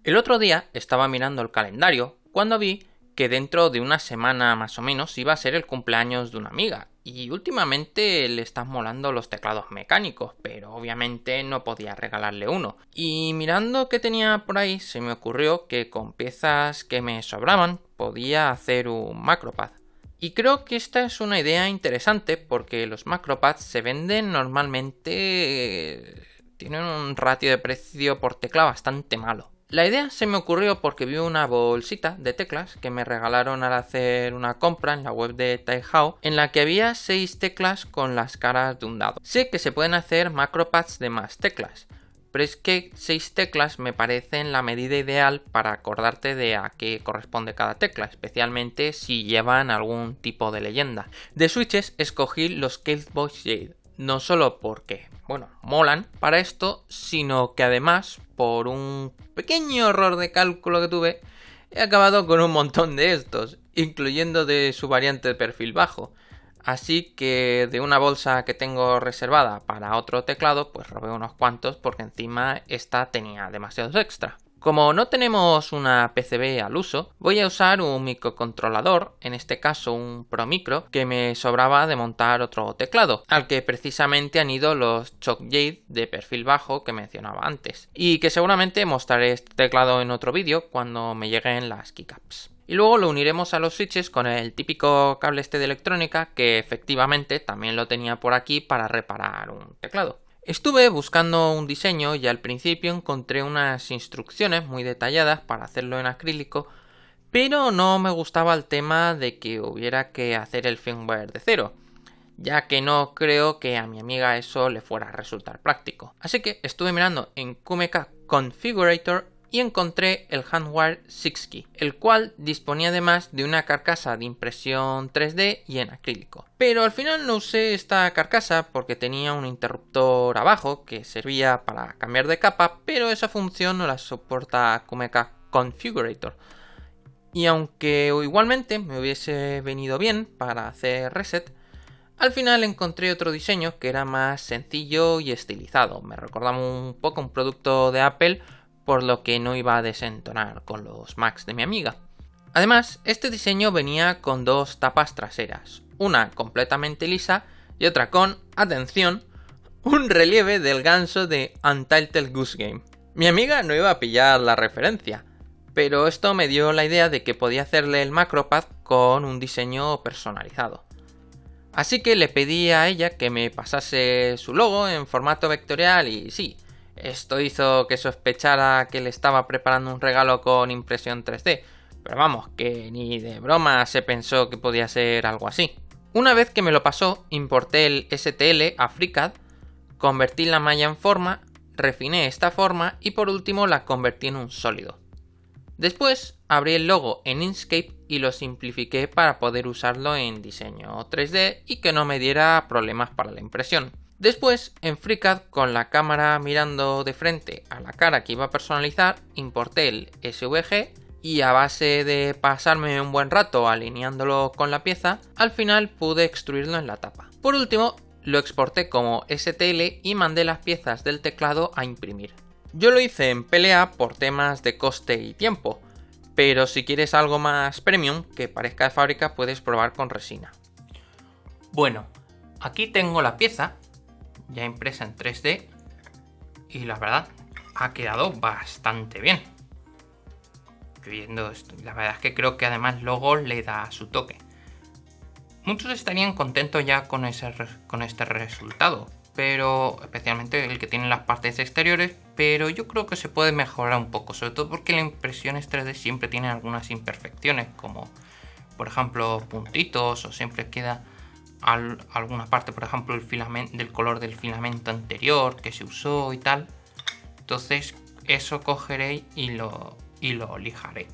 El otro día estaba mirando el calendario cuando vi que dentro de una semana más o menos iba a ser el cumpleaños de una amiga y últimamente le están molando los teclados mecánicos, pero obviamente no podía regalarle uno. Y mirando qué tenía por ahí se me ocurrió que con piezas que me sobraban podía hacer un Macropad. Y creo que esta es una idea interesante porque los Macropads se venden normalmente... tienen un ratio de precio por tecla bastante malo. La idea se me ocurrió porque vi una bolsita de teclas que me regalaron al hacer una compra en la web de Taihao en la que había 6 teclas con las caras de un dado. Sé que se pueden hacer macropads de más teclas, pero es que 6 teclas me parecen la medida ideal para acordarte de a qué corresponde cada tecla, especialmente si llevan algún tipo de leyenda. De switches escogí los Caveboy Jade, no solo porque, bueno, molan para esto, sino que además, por un pequeño error de cálculo que tuve, he acabado con un montón de estos, incluyendo de su variante de perfil bajo. Así que de una bolsa que tengo reservada para otro teclado, pues robé unos cuantos porque encima esta tenía demasiados extra. Como no tenemos una PCB al uso, voy a usar un microcontrolador, en este caso un Pro Micro, que me sobraba de montar otro teclado, al que precisamente han ido los Shockjade de perfil bajo que mencionaba antes, y que seguramente mostraré este teclado en otro vídeo cuando me lleguen las keycaps. Y luego lo uniremos a los switches con el típico cable este de electrónica que efectivamente también lo tenía por aquí para reparar un teclado. Estuve buscando un diseño y al principio encontré unas instrucciones muy detalladas para hacerlo en acrílico, pero no me gustaba el tema de que hubiera que hacer el firmware de cero, ya que no creo que a mi amiga eso le fuera a resultar práctico. Así que estuve mirando en QMK Configurator y encontré el Handware 6Key, el cual disponía además de una carcasa de impresión 3D y en acrílico. Pero al final no usé esta carcasa porque tenía un interruptor abajo que servía para cambiar de capa, pero esa función no la soporta QMK Configurator. Y aunque igualmente me hubiese venido bien para hacer reset, al final encontré otro diseño que era más sencillo y estilizado. Me recordaba un poco un producto de Apple, por lo que no iba a desentonar con los Macs de mi amiga. Además, este diseño venía con dos tapas traseras, una completamente lisa y otra con, atención, un relieve del ganso de Untitled Goose Game. Mi amiga no iba a pillar la referencia, pero esto me dio la idea de que podía hacerle el Macropad con un diseño personalizado. Así que le pedí a ella que me pasase su logo en formato vectorial y sí, esto hizo que sospechara que le estaba preparando un regalo con impresión 3D, pero vamos, que ni de broma se pensó que podía ser algo así. Una vez que me lo pasó, importé el STL a FreeCAD, convertí la malla en forma, refiné esta forma y por último la convertí en un sólido. Después abrí el logo en Inkscape y lo simplifiqué para poder usarlo en diseño 3D y que no me diera problemas para la impresión. Después, en FreeCAD, con la cámara mirando de frente a la cara que iba a personalizar, importé el SVG y a base de pasarme un buen rato alineándolo con la pieza, al final pude extruirlo en la tapa. Por último, lo exporté como STL y mandé las piezas del teclado a imprimir. Yo lo hice en PLA por temas de coste y tiempo, pero si quieres algo más premium que parezca de fábrica puedes probar con resina. Bueno, aquí tengo la pieza ya impresa en 3D y la verdad ha quedado bastante bien. Viendo esto, la verdad es que creo que además luego le da su toque. Muchos estarían contentos ya con este resultado, pero especialmente el que tiene las partes exteriores, pero yo creo que se puede mejorar un poco, sobre todo porque la impresión 3D siempre tiene algunas imperfecciones, como por ejemplo puntitos, o siempre queda alguna parte, por ejemplo el filamento, del color del filamento anterior que se usó y tal. Entonces eso cogeré y lo lijaré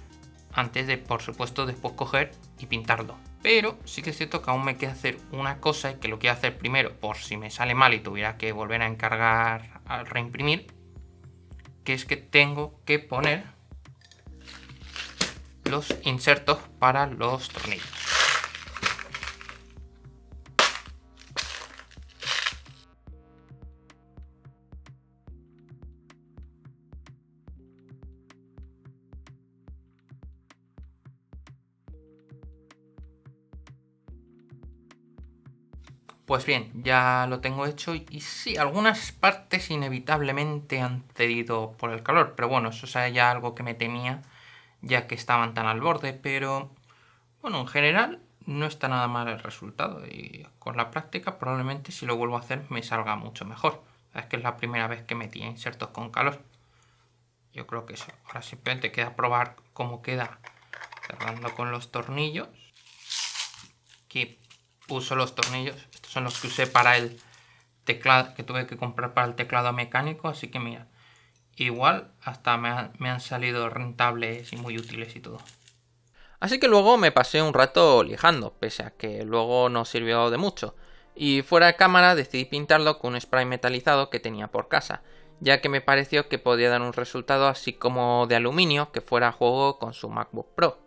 antes de, por supuesto, después coger y pintarlo. Pero sí que es cierto que aún me queda hacer una cosa y que lo quiero hacer primero por si me sale mal y tuviera que volver a encargar a reimprimir, que es que tengo que poner los insertos para los tornillos. Pues bien, ya lo tengo hecho y sí, algunas partes inevitablemente han cedido por el calor, pero bueno, eso es ya algo que me temía, ya que estaban tan al borde, pero bueno, en general no está nada mal el resultado y con la práctica probablemente si lo vuelvo a hacer me salga mucho mejor. Es que es la primera vez que metía insertos con calor. Yo creo que eso. Ahora simplemente queda probar cómo queda cerrando con los tornillos. Aquí uso los tornillos. Estos son los que usé para el teclado, que tuve que comprar para el teclado mecánico. Así que mira, igual hasta me han salido rentables y muy útiles y todo. Así que luego me pasé un rato lijando, pese a que luego no sirvió de mucho. Y fuera de cámara decidí pintarlo con un spray metalizado que tenía por casa, ya que me pareció que podía dar un resultado así como de aluminio que fuera a juego con su MacBook Pro.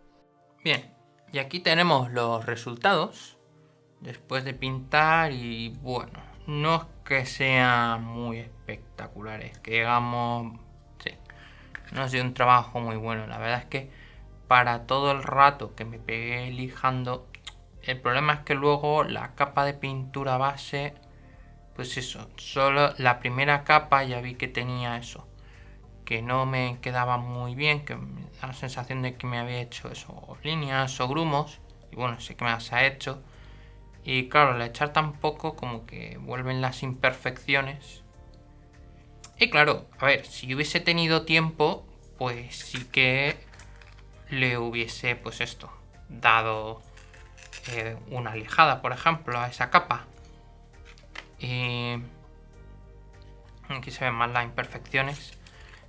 Bien, y aquí tenemos los resultados después de pintar y bueno, no es que sean muy espectaculares, que digamos, sí, no ha sido un trabajo muy bueno, la verdad es que para todo el rato que me pegué lijando, el problema es que luego la capa de pintura base, pues eso, solo la primera capa ya vi que tenía eso, que no me quedaba muy bien, que me da la sensación de que me había hecho eso, líneas o grumos, y bueno, sé que me las ha hecho, y claro, al echar tan poco como que vuelven las imperfecciones. Y claro, a ver, si hubiese tenido tiempo, pues sí que le hubiese, pues esto, dado una lijada, por ejemplo, a esa capa. Y aquí se ven más las imperfecciones.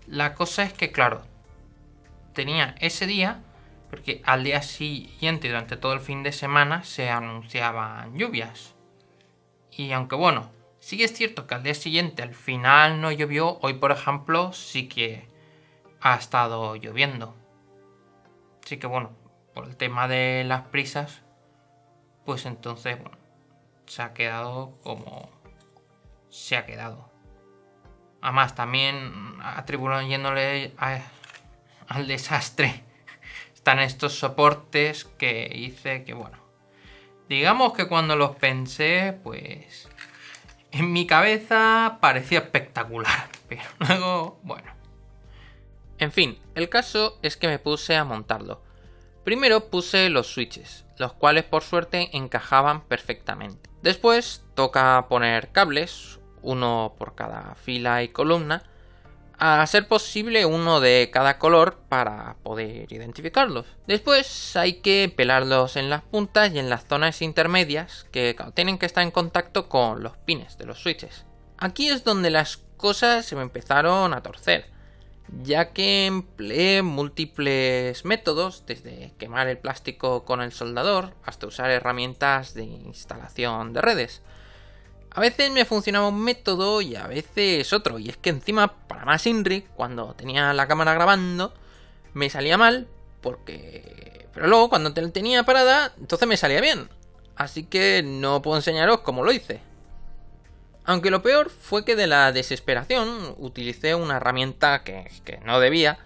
La cosa es que, claro, tenía ese día, porque al día siguiente, durante todo el fin de semana, se anunciaban lluvias. Y aunque bueno, sí que es cierto que al día siguiente al final no llovió, hoy por ejemplo sí que ha estado lloviendo. Así que bueno, por el tema de las prisas, pues entonces bueno, se ha quedado como se ha quedado. Además también atribuyéndole al desastre están estos soportes que hice que bueno, digamos que cuando los pensé pues en mi cabeza parecía espectacular, pero luego bueno. En fin, el caso es que me puse a montarlo. Primero puse los switches, los cuales por suerte encajaban perfectamente. Después toca poner cables, uno por cada fila y columna, a ser posible uno de cada color para poder identificarlos. Después hay que pelarlos en las puntas y en las zonas intermedias que tienen que estar en contacto con los pines de los switches. Aquí es donde las cosas se me empezaron a torcer, ya que empleé múltiples métodos, desde quemar el plástico con el soldador hasta usar herramientas de instalación de redes. A veces me funcionaba un método y a veces otro, y es que encima, para más INRI, cuando tenía la cámara grabando, me salía mal, pero luego cuando tenía parada, entonces me salía bien. Así que no puedo enseñaros cómo lo hice. Aunque lo peor fue que de la desesperación utilicé una herramienta que no debía.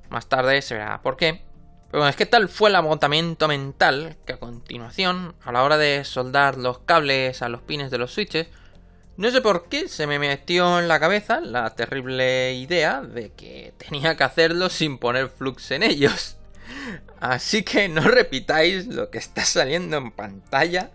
Más tarde se verá por qué. Pero bueno, es que tal fue el agotamiento mental que a continuación, a la hora de soldar los cables a los pines de los switches, no sé por qué se me metió en la cabeza la terrible idea de que tenía que hacerlo sin poner flux en ellos. Así que no repitáis lo que está saliendo en pantalla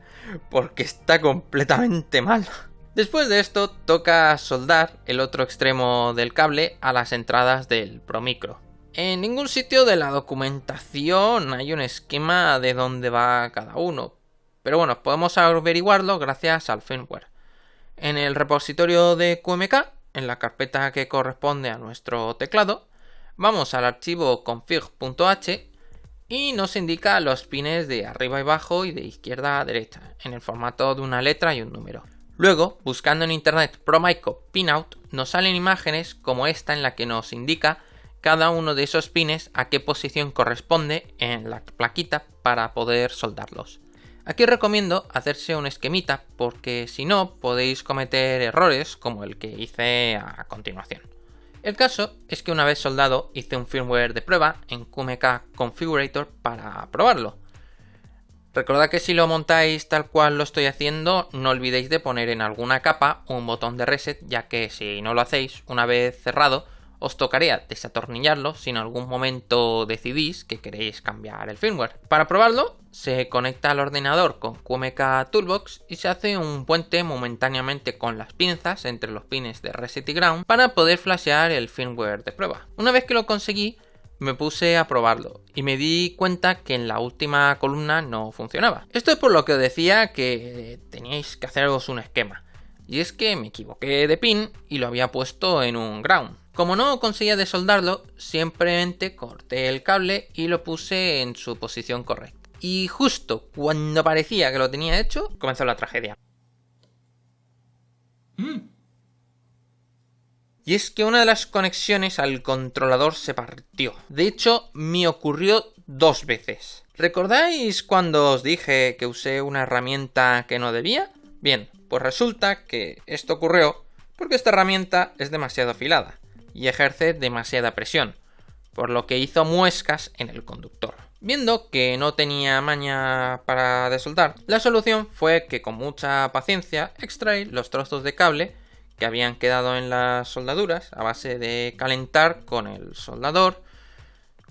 porque está completamente mal. Después de esto toca soldar el otro extremo del cable a las entradas del ProMicro. En ningún sitio de la documentación hay un esquema de dónde va cada uno, pero bueno, podemos averiguarlo gracias al firmware. En el repositorio de QMK, en la carpeta que corresponde a nuestro teclado, vamos al archivo config.h y nos indica los pines de arriba y abajo y de izquierda a derecha, en el formato de una letra y un número. Luego, buscando en internet ProMicro Pinout, nos salen imágenes como esta en la que nos indica cada uno de esos pines a qué posición corresponde en la plaquita para poder soldarlos. Aquí recomiendo hacerse un esquemita porque si no podéis cometer errores como el que hice a continuación. El caso es que una vez soldado hice un firmware de prueba en QMK Configurator para probarlo. Recordad que si lo montáis tal cual lo estoy haciendo, no olvidéis de poner en alguna capa un botón de reset, ya que si no lo hacéis, una vez cerrado, os tocaría desatornillarlo si en algún momento decidís que queréis cambiar el firmware. Para probarlo, se conecta al ordenador con QMK Toolbox y se hace un puente momentáneamente con las pinzas entre los pines de reset y ground para poder flashear el firmware de prueba. Una vez que lo conseguí, me puse a probarlo y me di cuenta que en la última columna no funcionaba. Esto es por lo que os decía que teníais que haceros un esquema. Y es que me equivoqué de pin y lo había puesto en un ground. Como no conseguía desoldarlo, simplemente corté el cable y lo puse en su posición correcta. Y justo cuando parecía que lo tenía hecho, comenzó la tragedia. Y es que una de las conexiones al controlador se partió. De hecho, me ocurrió 2 veces. ¿Recordáis cuando os dije que usé una herramienta que no debía? Bien, pues resulta que esto ocurrió porque esta herramienta es demasiado afilada y ejerce demasiada presión, por lo que hizo muescas en el conductor. Viendo que no tenía maña para desoldar, la solución fue que con mucha paciencia extraí los trozos de cable que habían quedado en las soldaduras a base de calentar con el soldador,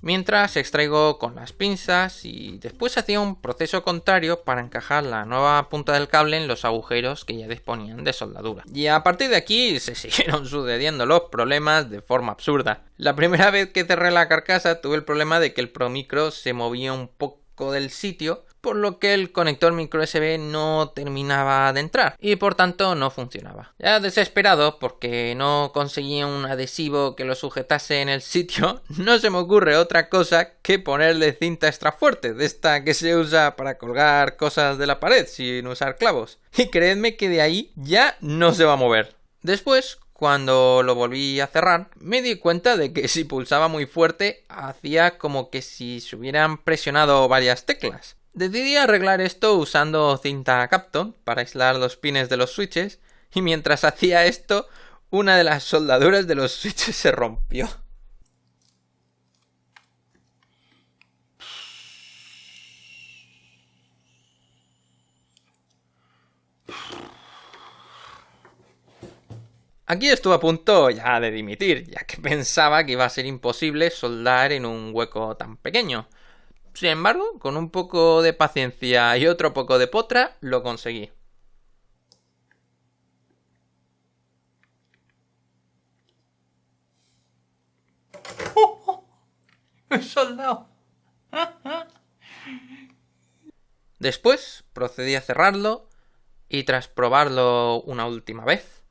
mientras extraigo con las pinzas y después hacía un proceso contrario para encajar la nueva punta del cable en los agujeros que ya disponían de soldadura. Y a partir de aquí se siguieron sucediendo los problemas de forma absurda. La primera vez que cerré la carcasa tuve el problema de que el ProMicro se movía un poco del sitio, por lo que el conector micro USB no terminaba de entrar y por tanto no funcionaba. Ya desesperado porque no conseguía un adhesivo que lo sujetase en el sitio, no se me ocurre otra cosa que ponerle cinta extra fuerte, de esta que se usa para colgar cosas de la pared sin usar clavos. Y creedme que de ahí ya no se va a mover. Después, cuando lo volví a cerrar, me di cuenta de que si pulsaba muy fuerte hacía como que si se hubieran presionado varias teclas. Decidí arreglar esto usando cinta Kapton para aislar los pines de los switches y mientras hacía esto, una de las soldaduras de los switches se rompió. Aquí estuve a punto ya de dimitir, ya que pensaba que iba a ser imposible soldar en un hueco tan pequeño. Sin embargo, con un poco de paciencia y otro poco de potra, lo conseguí. ¡He soldado! Después procedí a cerrarlo y tras probarlo una última vez,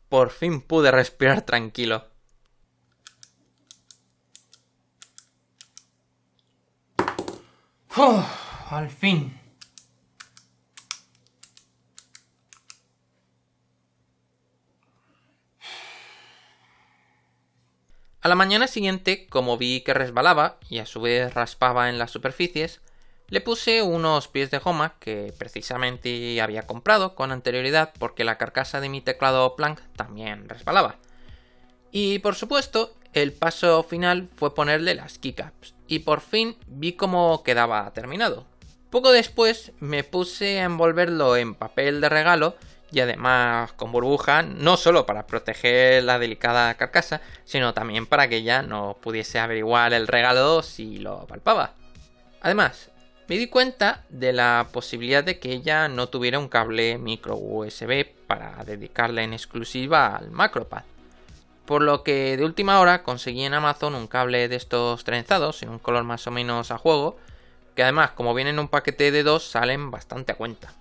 por fin pude respirar tranquilo. Al fin. A la mañana siguiente, como vi que resbalaba y a su vez raspaba en las superficies, le puse unos pies de goma que precisamente había comprado con anterioridad porque la carcasa de mi teclado Planck también resbalaba. Y por supuesto, el paso final fue ponerle las keycaps y por fin vi cómo quedaba terminado. Poco después me puse a envolverlo en papel de regalo y además con burbuja, no solo para proteger la delicada carcasa, sino también para que ella no pudiese averiguar el regalo si lo palpaba. Además, me di cuenta de la posibilidad de que ella no tuviera un cable micro USB para dedicarle en exclusiva al MacroPad. Por lo que de última hora conseguí en Amazon un cable de estos trenzados en un color más o menos a juego, que además como vienen en un paquete de 2 salen bastante a cuenta.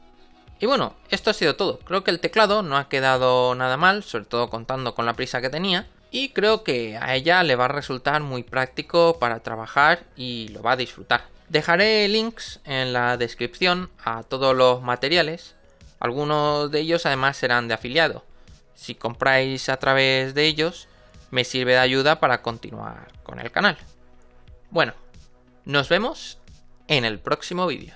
Y bueno, esto ha sido todo. Creo que el teclado no ha quedado nada mal, sobre todo contando con la prisa que tenía, y creo que a ella le va a resultar muy práctico para trabajar y lo va a disfrutar. Dejaré links en la descripción a todos los materiales, algunos de ellos además serán de afiliado. Si compráis a través de ellos, me sirve de ayuda para continuar con el canal. Bueno, nos vemos en el próximo vídeo.